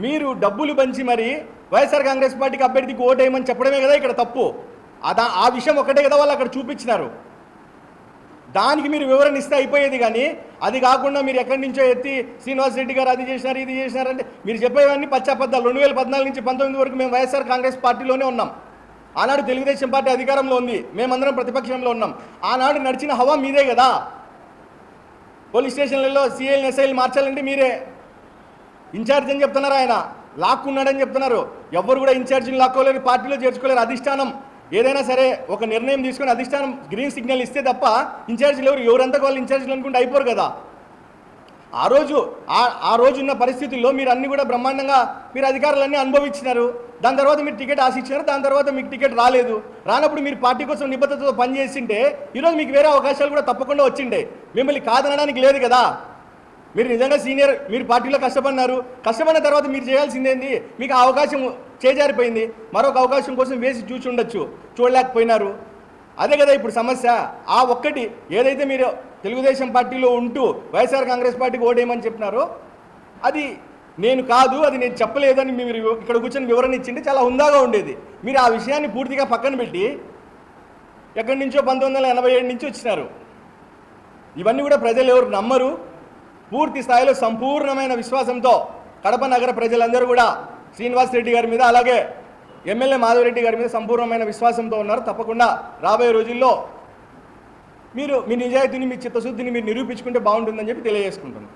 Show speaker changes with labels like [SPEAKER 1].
[SPEAKER 1] మీరు డబ్బులు పంచి మరి వైఎస్ఆర్ కాంగ్రెస్ పార్టీకి అభ్యర్థికి ఓటేయమని చెప్పడమే కదా ఇక్కడ తప్పు. ఆ విషయం ఒకటే కదా వాళ్ళు అక్కడ చూపించినారు. దానికి మీరు వివరణ ఇస్తే అయిపోయేది. కానీ అది కాకుండా మీరు ఎక్కడి నుంచో ఎత్తి శ్రీనివాస్ రెడ్డి గారు అది చేసినారు ఇది చేసినారంటే మీరు చెప్పేవన్నీ పచ్చాపద్దాలు. 2014 నుంచి 19 వరకు మేము వైఎస్ఆర్ కాంగ్రెస్ పార్టీలోనే ఉన్నాం. ఆనాడు తెలుగుదేశం పార్టీ అధికారంలో ఉంది, మేమందరం ప్రతిపక్షంలో ఉన్నాం. ఆనాడు నడిచిన హవా మీదే కదా. పోలీస్ స్టేషన్లలో సిఐలు ఎస్ఐలు మార్చాలంటే మీరే ఇన్ఛార్జ్ అని చెప్తున్నారు. ఆయన లాక్కున్నాడని చెప్తున్నారు. ఎవరు కూడా ఇన్ఛార్జిని లాక్కోలేరు, పార్టీలో చేర్చుకోలేరు. అధిష్టానం ఏదైనా సరే ఒక నిర్ణయం తీసుకొని అధిష్టానం గ్రీన్ సిగ్నల్ ఇస్తే తప్ప ఇన్ఛార్జీలు ఎవరంతా వాళ్ళు ఇన్ఛార్జీలు అనుకుంటే అయిపోరు కదా. ఆ రోజు ఉన్న పరిస్థితుల్లో మీరు అన్ని కూడా బ్రహ్మాండంగా మీరు అధికారులన్నీ అనుభవించినారు. దాని తర్వాత మీరు టికెట్ ఆశించినారు. దాని తర్వాత మీకు టికెట్ రాలేదు. రానప్పుడు మీరు పార్టీ కోసం నిబద్ధతతో పనిచేసింటే ఈరోజు మీకు వేరే అవకాశాలు కూడా తప్పకుండా వచ్చిండే. మిమ్మల్ని కాదనడానికి లేదు కదా. మీరు నిజంగా సీనియర్, మీరు పార్టీలో కష్టపడిన తర్వాత మీరు చేయాల్సిందేంది? మీకు ఆ అవకాశం చేజారిపోయింది. మరొక అవకాశం కోసం వేసి చూసి ఉండొచ్చు, చూడలేకపోయినారు. అదే కదా ఇప్పుడు సమస్య. ఆ ఒక్కటి ఏదైతే మీరు తెలుగుదేశం పార్టీలో ఉంటూ వైఎస్ఆర్ కాంగ్రెస్ పార్టీకి ఓటేయమని చెప్పినారో అది నేను కాదు, అది నేను చెప్పలేదని మీరు ఇక్కడ కూర్చొని వివరణ ఇచ్చింటే చాలా హుందాగా ఉండేది. మీరు ఆ విషయాన్ని పూర్తిగా పక్కన పెట్టి ఎక్కడి నుంచో 1987 నుంచి వచ్చినారు. ఇవన్నీ కూడా ప్రజలు ఎవరు నమ్మరు. పూర్తి స్థాయిలో సంపూర్ణమైన విశ్వాసంతో కడప నగర ప్రజలందరూ కూడా శ్రీనివాస్ రెడ్డి గారి మీద అలాగే ఎమ్మెల్యే మాధవరెడ్డి గారి మీద సంపూర్ణమైన విశ్వాసంతో ఉన్నారు. తప్పకుండా రాబోయే రోజుల్లో మీరు మీ నిజాయితీని, మీ చిత్తశుద్ధిని మీరు నిరూపించుకుంటే బాగుంటుందని చెప్పి తెలియజేసుకుంటున్నాను.